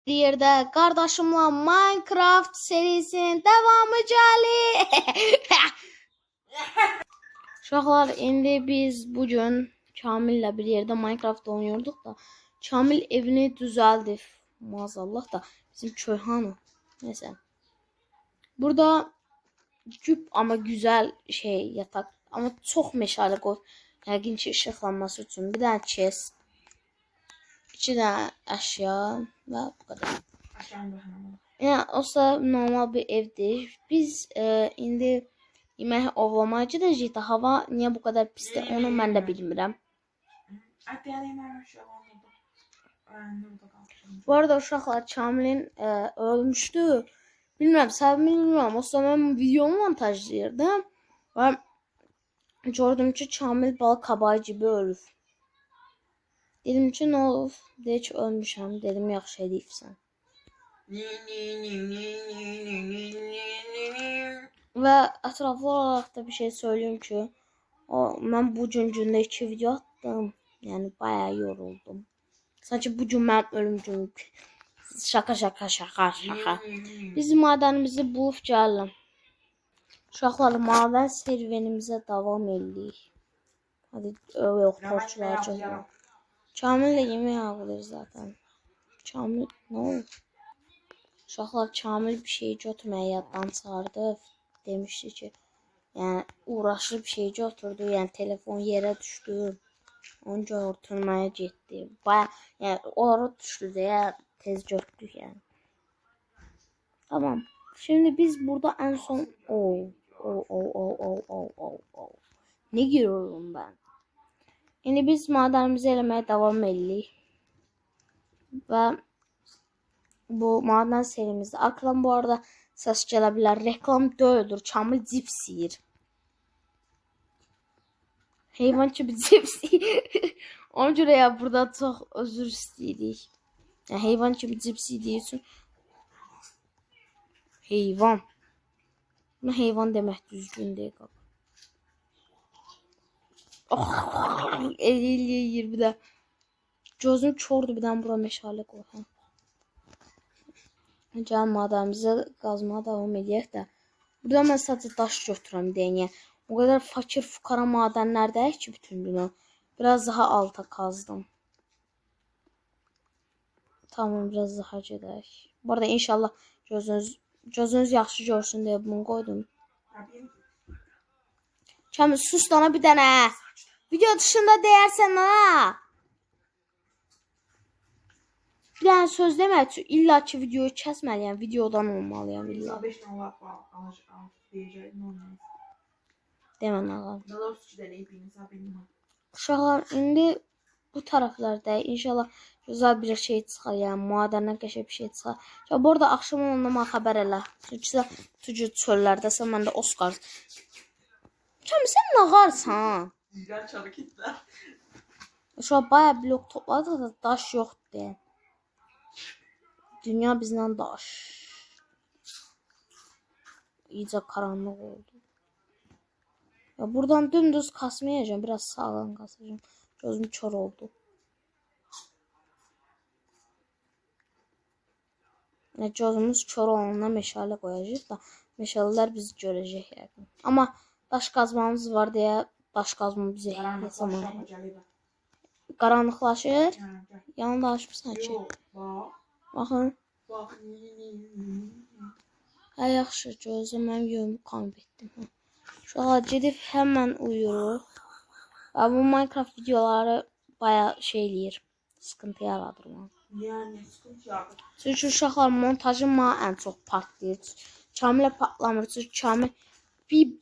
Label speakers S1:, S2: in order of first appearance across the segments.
S1: Bir yerde kardeşimle Minecraft serisinin devamı gəlir. Uşaqlar, indi biz bugün Kamil'le bir yerde Minecraft oynuyorduk da Kamil evini düzeldi. Maazallah da bizim köy hanı. Neyse. Burada küp ama güzel şey yatak ama çok meşale koy. Yəqin ki ışıqlanması üçün bir dənə chest, 2 dənə əşya və bu kadar. Yəni olsa normal bir evdir. Biz indi yemək ovlamaya gedəcəyik. Hava niyə bu kadar pisdir onu mən də bilmirəm. Bu arada uşaqlar, Kamilin ölmüşdü. Bilmirəm, səbəbini bilmirəm. Olsa mən videomu montajlayırdım və gördüm ki Kamil bal kabağı gibi ölüb. Dedim ki ne olub? Deyir ki ölmüşəm. Dedim yaxşı edibsən. Və ətraflı olaraq da bir şey söyleyeyim ki mən bu gündə 2 video attım. Yəni bayağı yoruldum. Sanki bugün mənim ölüm günüm. Şaka. Biz madenimizi bulup gəldim. Uşaqlar, maden serüvenimizə davam edirik. Hadi yox, borçlar. Kamil de yemeği alır zaten. Kamil ne oldu? Uşaqlar, Kamil bir şey götürməyə yaddan çıxardı. Demişdi ki, yani uğraşlı bir şey götürdü. Yani telefon yere düştü. Onu götürməyə getdi. Baya yani onlara düştü deyə tez götürdük yani. Tamam. Şimdi biz burada en son ne giriyorum ben? Şimdi biz madenimizi elemeye devam edirik. Ve bu maden serimizde arkadan bu arada ses gelebilir. Reklam değildir. Kamil cips yiyir. Heyvan gibi cips yiyir. Ona göre ya burada çok özür isteyirik. Yani heyvan gibi cips yediği için. Heyvan. Buna heyvan demek düzgün değil. Eliyle yiyir bir de. Gözüm çordu, bir tane bura meşale koy. Can madenimize kazmaya devam edək də. Burada mən sadəcə daş götürəm deyə. O kadar fakir fukara madenlerdəyik ki bütün gün. Biraz daha alta kazdım. Tamam, biraz daha gedək. Bu arada inşallah gözünüz yaxşı görsün deyə bunu koydum. Kamil sus dana bir dənə. Video dışında deyərsən ha. Bir dənə söz demək üçün illa ki videoyu kəsməliyəm, videodan olmalıyam illa. Demən ağam. Uşaqlar, indi bu taraflarda inşallah güzel bir şey çıxar, yəni madəndən qəşəng bir şey çıxar. Ya bu arada axşam olanda xəbər elə. Çünki sən tucu çöllərdəsən, mən də Oscar. Kamil sən nə qarsan? Uşaq bayağı blok topladı da daş yoxdur. Dünya bizden daş. İyice karanlık oldu. Ya buradan dümdüz kasmayacağım. Biraz sağlam kasacağım. Gözüm kör oldu. Ya gözümüz kör olana meşale koyacağız da meşaleler bizi görecek yani. Ama daş kazmamız var diye daş kazma bize yasamayır. Karanlıklaşır. Yanında açmışsın ki. Baxın. Hə, yaxşı, gözüm mən yolumu kaybettim. Uşaqlar, gedib həmən uyuruq. Bu Minecraft videoları bayağı şey eləyir. Sıkıntı yaradır bana.
S2: Yani sıkıntı yaradır.
S1: Çünki uşaqlar, montajım bana ən çox partlayır. Kamil'e patlamır. Çünki Kamil bir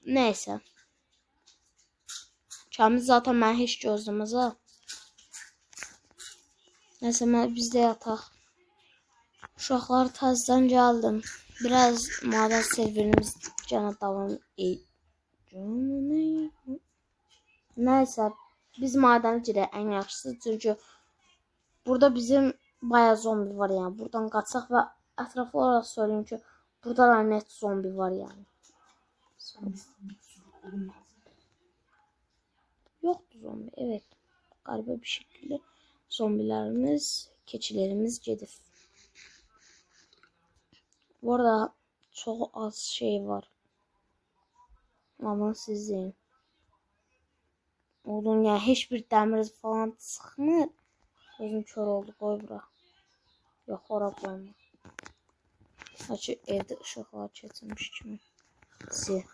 S1: neyse. Kamil zaten mən heç gözləməz ha. Neyse, biz də yataq. Uşaqlar, təzədən gəldim. Biraz maden serverimiz cana devam ediyor. Neyse, biz madene girək ən yaxşısı. Çünki burada bizim bayağı zombi var yani. Buradan qaçaq və ətraflı olaraq söyleyeyim ki, burada da net zombi var yani. Yoktu zombi, evet. Galiba bir şekilde zombilerimiz, keçilerimiz gedib. Bu arada çok az şey var. Ama sizin. Oğlum ya hiçbir demir falan sıkmır. Gözüm kör oldu, koy bura. Yok ora koyma. Açı evde ışıklar çetilmiş kimi. Si.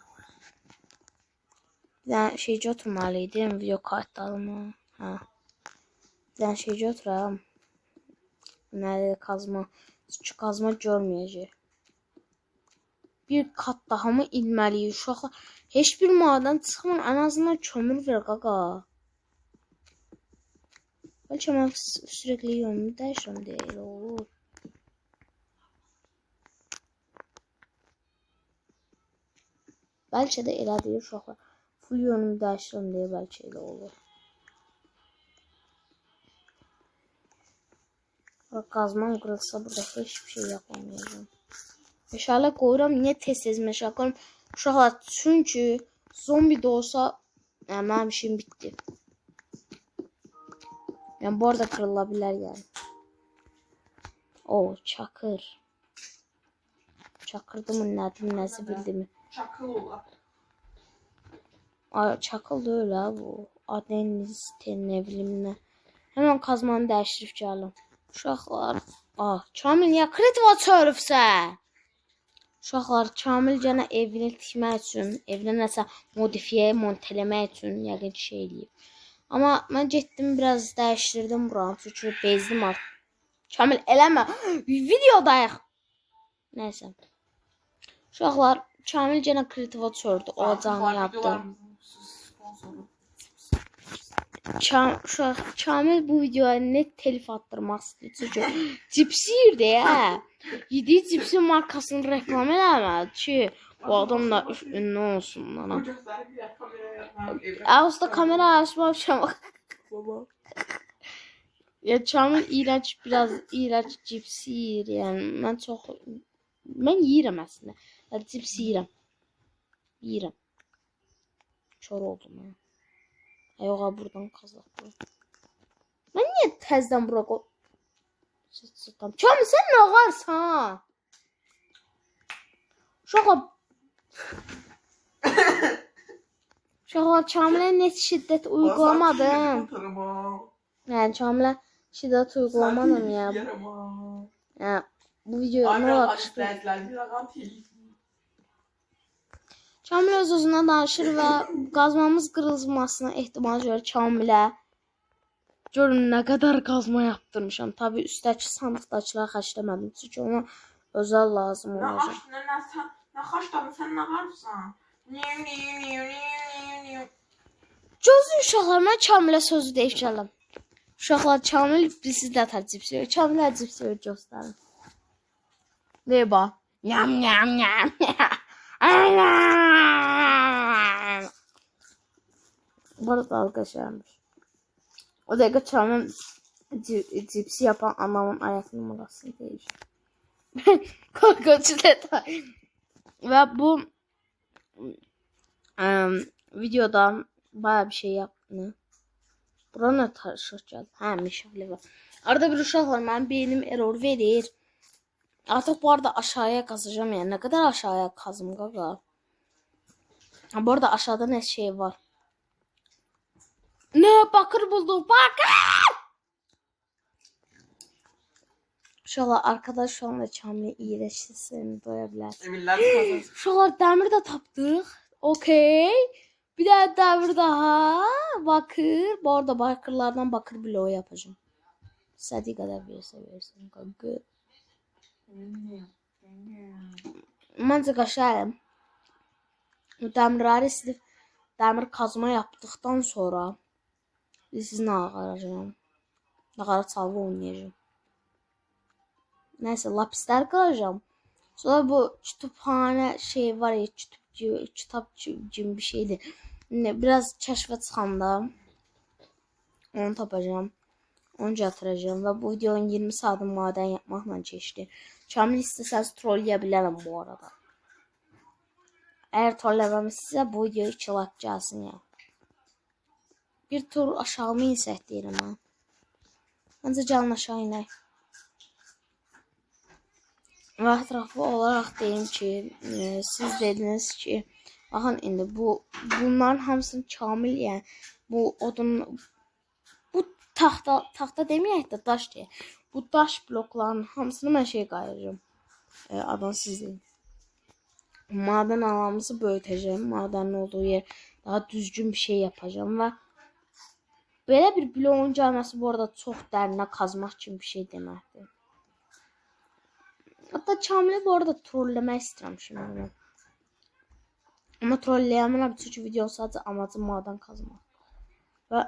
S1: Bir tane şeyci oturmalıydım. Video kayıtlarımı. Ha. Bir tane şeyci oturalım. Nerede kazma. Küçük kazma görmeyecek. Bir kat daha mı inmeliyiz? Uşaqlar heç bir maden çıxmır. En azından kömür ver qaqa. Bəlkə mən sürekli yönümü dəyişirəm deyə elə olur. Bəlkə də elə deyir uşaqlar. Full yönümü dəyişirəm deyə bəlkə elə olur. Qazmam qırılsa burada heç bir şey yapamayacağım. Meşale qoyuram. Niyə tez-tez meşale qoyuram? Uşaqlar çünki zombi də olsa mənim işim bitdi. Yani bu arada kırılabilir yani. O çakır. Çakırdı mı nesi bildi mi?
S2: Çakıl ola.
S1: Ay, çakıl da öyle bu. Adeniz ne bileyim ne. Hemen kazmanı değiştirip geldim. Uşaqlar. Kamil ya kritiva çörüfsə. Uşaqlar Kamil cana evini tikmək üçün, evini nəsə modifiye, montelemək üçün yəqin şey eləyib. Ama ben getdim biraz değiştirdim buranı çünkü bezdim artık. Kamil eləmə. Videodayıq. Neyse. Uşaqlar Kamil gene kritiva çördü. Ocağını yaptı. Kamil bu videoya net telif attırmaq istəyir. Çünki cips yiyirdi ya. Yediği cipsin markasını reklam eləmədi ki bu adam da ünlü olsun bana. Ağustos kamera açmamışam.
S2: Baba.
S1: Ya Kamil biraz iğrenç cips yiyir yani. Ben yiyirəm aslında. Ya cips yiyirəm. Yiyirəm. Kör oldum ya. Yox buradan kazaq. Ben niye tezden bura qoy? Kamil sen ne ağarsan? Uşaqlar Kamil'e net şiddet uygulamadım. Yani Kamil'e şiddet uygulamadım ya. Ya bu video ne olacak? Kamil öz-özünə danışır və qazmamız qırılmasına ehtimal görə Kamil'e görün nə qədər qazma yaptırmışam. Tabii üstdəki sandıqdakiləri xərcləmədim. Çünki ona özel lazım olacaq.
S2: Ne kaçtan sen ne karsan?
S1: Gözü uşaqlar, mən Kamil'e sözü deyib gələm. Uşaqlar Kamil bilsiz də atar cips verir. Kamil'e cips verir göstərin. Deyir bax. Yam yam yam. Burada arkadaşlarmış. O dakika Kamil cipsi yapan anamın ayak numarasını değil. Korkunç detay. Ve bu videoda bayağı bir şey yaptı. Buranı tartışacağız. Meşale var. Arada bir uşaq var. Benim beynim error verir. Artık bu arada aşağıya kazacağım yani. Ne kadar aşağıya kazım gaga. Bu arada aşağıda ne şey var. Ne bakır bulduk. Bakır. Uşaqlar arkadaş şu anda Kamil'e iyileşirsin doyabilir. Uşaqlar demir de tapdıq. Okey. Bir de demir daha. Bakır. Bu arada bakırlardan bakır bloğu yapacağım. İstediği kadar versin. Gaga. Məncə qaşayım. Dəmirləri silib dəmir kazma yaptıktan sonra sizinlə ağaracağım. Nağara çalğı oynayacağım. Neyse lapisler qıracağım. Sonra bu kütüphane şey var ya, kitapçı gibi bir şeydi. Biraz kəşfə çıxanda onu tapacağım. Onu yatıracağım ve bu videonun 20 saatini maden yapmakla geçti. Kamil isteseniz trolleyə bilərəm bu arada. Eğer trolləməmişsə bu videoyu 2 like gəlsin ya. Bir tur aşağı mı insək deyirəm ha. Məncə gəlin aşağı inək. Və ətraflı olaraq deyim ki, siz dediniz ki, baxın indi bunların hamısını kamil, yəni bu odun, bu taxta deməyək də daş deyək. Bu daş blokların hamısını mən şey qayıracağım. Adan siz deyin. Maden alanımızı böyütəcəm. Madenin olduğu yer daha düzgün bir şey yapacağım və belə bir bloğun gəlməsi bu arada çox dərinə kazmaq kimi bir şey deməkdir. Hatta Kamil'i bu arada trollemək istəyirəm şimdi bunu. Ama trolleyəmirəm çünki video sadəcə amacım maden kazmaq. Və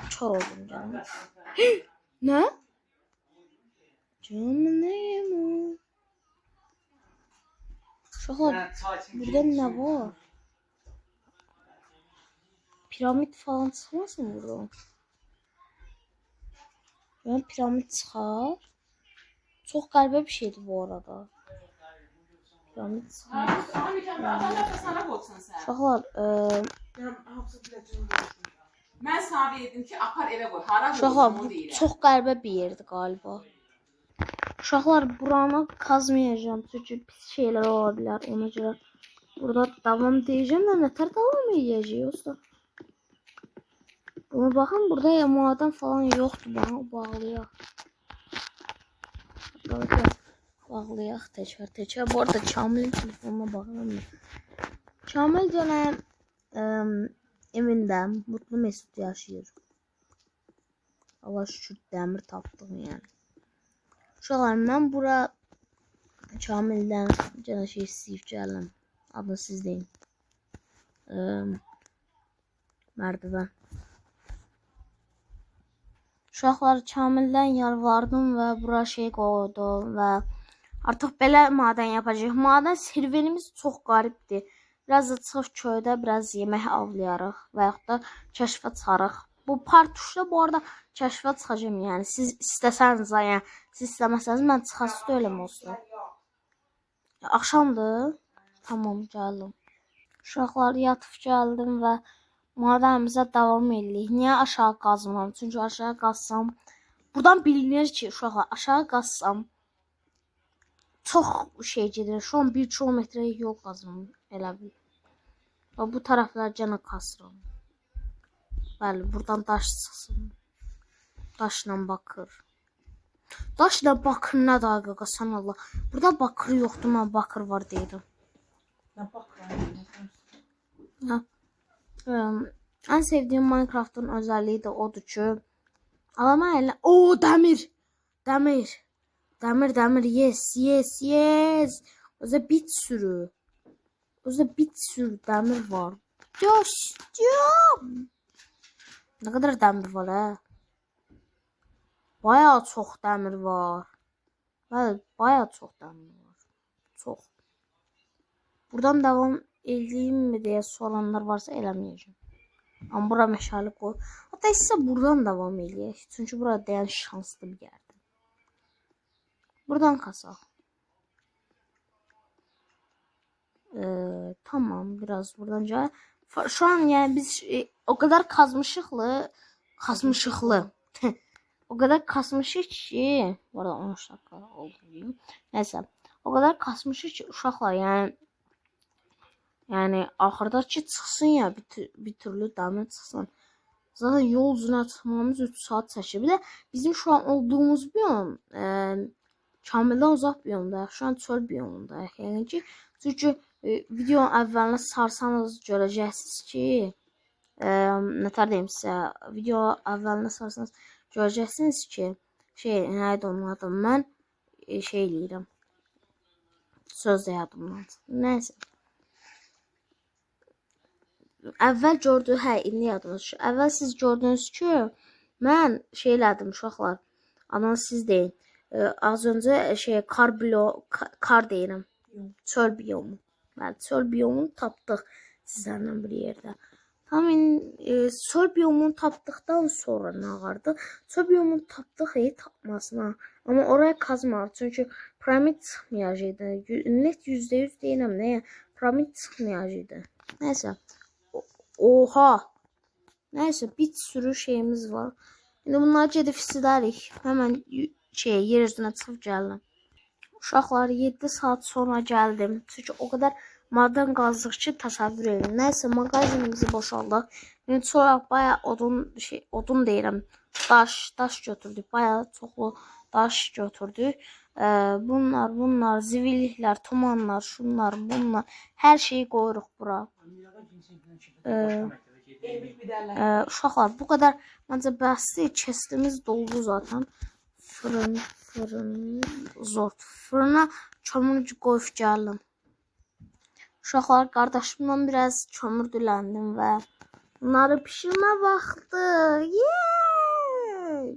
S1: kör oldum canım. Ne? Canım neyim o? Uşaqlar, burada ne var? Piramit falan çıxmasın burada? Yani piramit çıxar. Çox qəribə bir şeydir bu arada. Piramit çıxar. Uşaqlar,
S2: Mən sana dedim ki, apar evə qoy. Hara
S1: uşaqlar,
S2: qoysun,
S1: bu
S2: onu deyirəm.
S1: çox qəribə bir yerdir galiba. Uşaqlar, buranı kazmayacağım çünki pis şeyler ola bilər. Ona görə burada davam deyəcəm də nətər davam edəcəyik usta. Buna baxın, burada maden falan yoxdur, bana bağlayaq. Bağlayaq təkrar. Bu arada Kamil'in telefonuna baxıram. Kamil gene evində mutlu mesut yaşayır. Allah şükür dəmir tapdım yəni. Uşaqlar, mən bura Kamil'dən gene şey istəyib gəldim. Adını siz deyin. Merdiven. Uşaqlar, Kamil'dən yalvardım və bura şey qoydum və artıq belə maden yapacağıq. Maden serverimiz çox qəribdir. Biraz da çıxıb köydə biraz yemək avlayarıq və yaxud da kəşfə çıxarıq. Bu part 3-də bu arada kəşfə çıxacağım yəni. Siz istəsəniz, yəni siz istəməsəniz mən çıxası deyiləm olsun. Axşamdır. Tamam, gəldim. Uşaqlar, yatıb gəldim və madenimizə davam edirik. Niyə aşağı qazmıram? Çünki aşağı qazsam buradan bilinir ki, uşaqlar, aşağı qazsam çox şey gedir. Şu an 1 kilometrelik yol qazmam elə bil. Və bu tərəflər gənə qazıram. Bəli, buradan daş çıxsın. Daşla bakır. Daşla bakır nə dəqiqə sən Allah. Burada bakır yoxdur, mən bakır var deyirəm. Hə. En sevdiğim Minecraft'ın özelliği de odur ki alama eline demir yes özel bit sürü demir var dostum. Ne kadar demir var ha, bayağı çok demir var. Evet, bayağı çok demir var, çok. Buradan devam edeyim mi diye soranlar varsa eləməyəcəm. Amma bura məşəli qoy. Hatta isə buradan devam eləyək. Çünki burada deyən şanslı bir yerdir. Buradan kasaq. Tamam, biraz buradan gəl. Şu an yani biz o kadar kazmışıqlı. O kadar kasmışıq ki, bu arada 13 dakika oldu. Neyse. O kadar kasmışıq ki uşaqlar yani axırdakı çıxsın ya bir türlü damı çıxsın. Zaten yol uzuna çıxmamız 3 saat çəkir. Bir de bizim şu an olduğumuz biyom Kamil'dən uzaq biyomda. Şu an çöl biyomunda. Yəni ki, çünki videonun əvvəlinə sarsanız görəcəksiniz ki, nətər deyim sizə, video əvvəlinə sarsanız görəcəksiniz ki, nəydi onun adı, mən şey eləyirəm. Söz də yadımdan. Nəysə. Əvvəl gördüyünüz, indi yadınız şu. Əvvəl siz gördünüz ki, mən şey elədim uşaqlar. Ama siz deyin. Az öncə kar deyirəm. Çöl biyomu. Bəli, çöl biyomunu tapdıq sizlərlə bir yerdə. Tam çöl biyomunu tapdıqdan sonra nə vardı? Çöl biyomunu tapdıq, tapmasına. Amma oraya kazmarıq. Çünki piramid çıxmayacaqdı. Net %100 deyirəm nəyə? Piramid çıxmayacaqdı. Nəysə. Oha. Neyse, bir sürü şeyimiz var. Şimdi bunları gedib silərik. Hemen yer üzerine çıxıb gəldim. Uşaqlar 7 saat sonra gəldim. Çünki o qədər maden qazdık ki, təsəvvür edin. Nəysə, mağazinimizi boşaldıq. İndi sonra bayağı odun deyirəm, daş götürdük. Bayağı çoxlu daş götürdük. Bunlar, zivilliklər, tumanlar, şunlar, bunlar, hər şeyi qoyuruq bura. Uşaqlar, bu qədər məncə bəsdir. Chestimiz doldu zaten. Fırın, zor. Fırına kömür qoyub gəldim. Uşaqlar, qardaşımla biraz kömür diləndim və bunları pişirmə vaxtı. Yeee!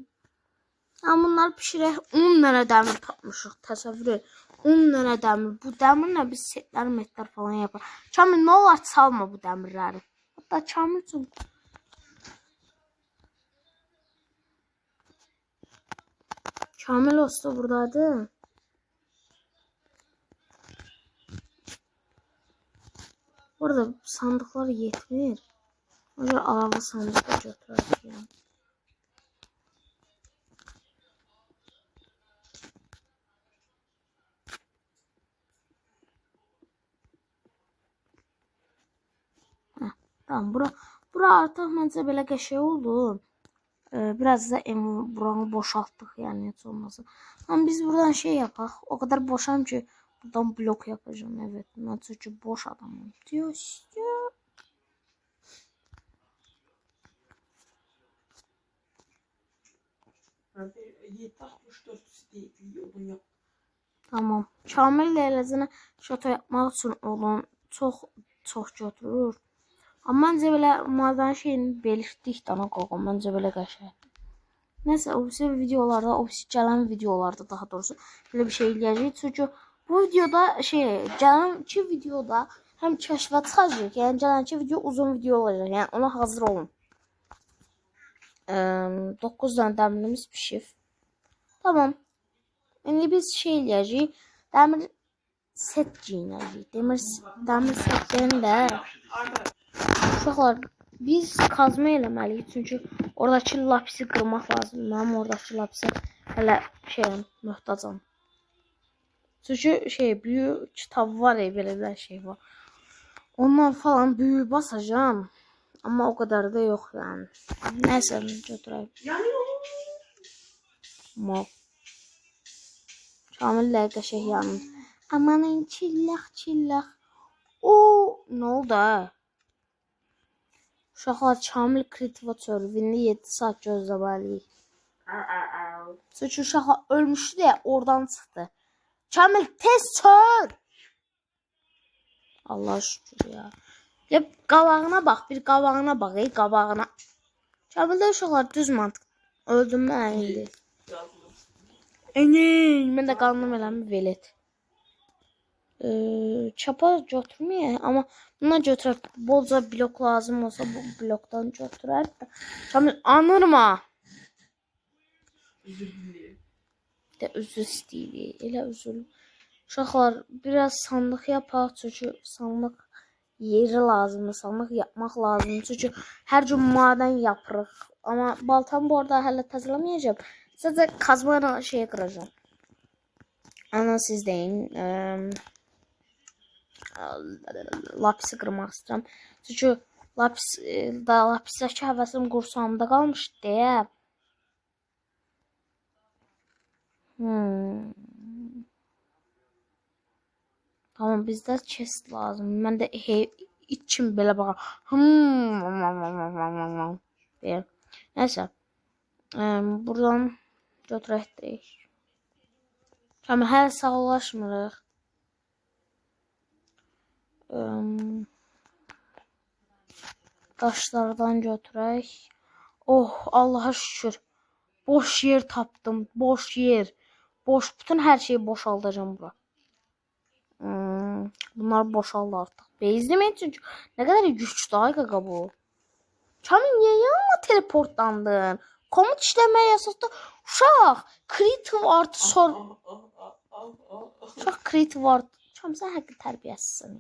S1: Bunları pişirək. 10 dənə dəmir tapmışıq, təsəvvür et. 10 dənə dəmir. Bu dəmirlə biz setlər falan yapar. Kamil, nə olar çalma bu dəmirləri. Hatta Kamil üçün. Kamil olsa buradaydı. Orada sandıklar yetmir. O yüzden alavı sandık da götürürük yani. Tamam, bura artıq məncə belə qəşəng oldu. Biraz da buranı boşaltdık yani heç olmasa. Ama biz buradan şey yapaq. O kadar boşam ki buradan blok yapacağım. Evet, ben çünkü boş adamım. Diyor. Tamam. Kamil Leyləzinə şato yapmaq üçün olan çox götürür. Amma məncə belə maden şeyini belirtdik dana qoğum. Məncə belə qəşəng. Neyse, ofisi videolarda, ofisi gələn videolarda daha doğrusu böyle bir şey eləyəcəyik. Çünki bu videoda gələn videoda həm kəşfə çıxacaq, yəni gələn video uzun video olacaq. Yəni ona hazır olun. 9 dənə dəmirimiz pişib. Tamam. İndi biz eləyəcəyik. Dəmir set giyinəcəyik. Dəmir setlərini də uşaqlar biz kazma eləməliyik. Çünki oradakı lapisi qırmaq lazım. Mənim oradakı lapisi hələ möhtacam. Çünki büyük kitab var ya, belə bir şey var. Ondan falan büyük basacağım. Ama o kadar da yok yani. Neyse, götüreyim. Mal. Kamillə qəşəng yanım. Amanın çillək. O, nə oldu ha? Uşaqlar, Kamil Kritivatör indi 7 saat gözləməliyik. Çünki uşaqlar ölmüşdü deyə oradan çıxdı. Kamil, tez çör! Allah şükür ya. Qabağına bax, bir qabağına bax, qabağına. Kamildə uşaqlar düz mantık. Öldüm mən indi. Mən də qanım eləmi velet. Çapa götürməyək, amma buna götürək. Bolca blok lazım olsa bu blokdan götürək. Kamil, anırma. Üzr istəyirik, elə üzül. Uşaqlar, biraz sandıq yapaq, çünki sandıq yeri lazımdır, sandıq yapmaq lazımdır. Çünki hər gün maden yapırıq. Amma baltamı bu arada hələ təzələməyəcəm. Sadəcə kazma ilə qıracağım. Ana siz deyin. Lapisi qırmaq istəyirəm. Çünki lapisdəki həvəsim qursamda qalmışdı deyə. Tamam, bizdə chest lazım. Mən də içim belə baxam. Neyse. Buradan götürək deyik. Tamam, hələ sağlaşmırıq. Daşlardan götürək. Oh, Allah'a şükür. Boş yer tapdım. Boş yer. Bütün her şeyi boşaldacağım bura. Bunlar boşaldı artık. Bezlemeyin çünkü ne kadar güçlü ay kaka bu. Kamil, niye yanıma teleportlandın? Komut işlemeye yasakta. Uşaq, creative art sor. Uşaq, creative art. Kamil, sen haqqı tərbiyəsizsən.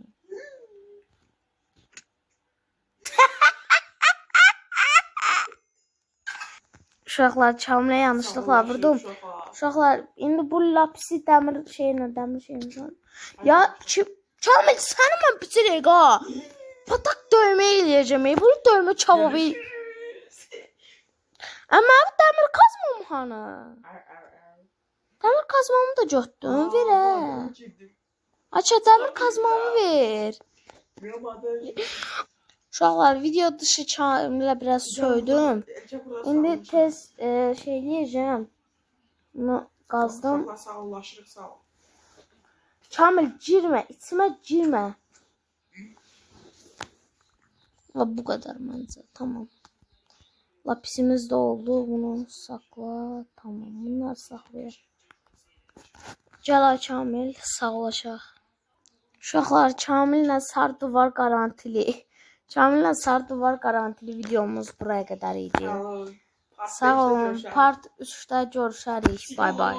S1: Uşaqlar, Kamil'e yanlışlıkla vurdum. Uşaqlar, indi bu lapisi dəmir şeyinə. Ya Kamil, səni mən bitirək ha. Patak dövmə eləyəcəm. Bunu dövmə çababı. Amma bu dəmir kazmam hanı? Dəmir kazmamı da götdüm, ver hə. Aça, dəmir kazmamı ver. Uşaqlar, video dışı Kamil'lə biraz söydüm. İndi tez şey eləyəcəm. Bunu qazdım.
S2: Sağollaşırıq, sağ ol.
S1: Kamil, girmə, içmə girmə. Və bu qədər məncə, tamam. Lapisimiz də oldu, bunu sakla, tamam, bunları saxlayaq. Gəl ay Kamil, sağlaşaq. Uşaqlar, Kamillə sarı duvar garantili. Kamillə sarı duvar garantili videomuz buraya qədər idi. Sağ olun, part 3-də görüşərik, bay bay.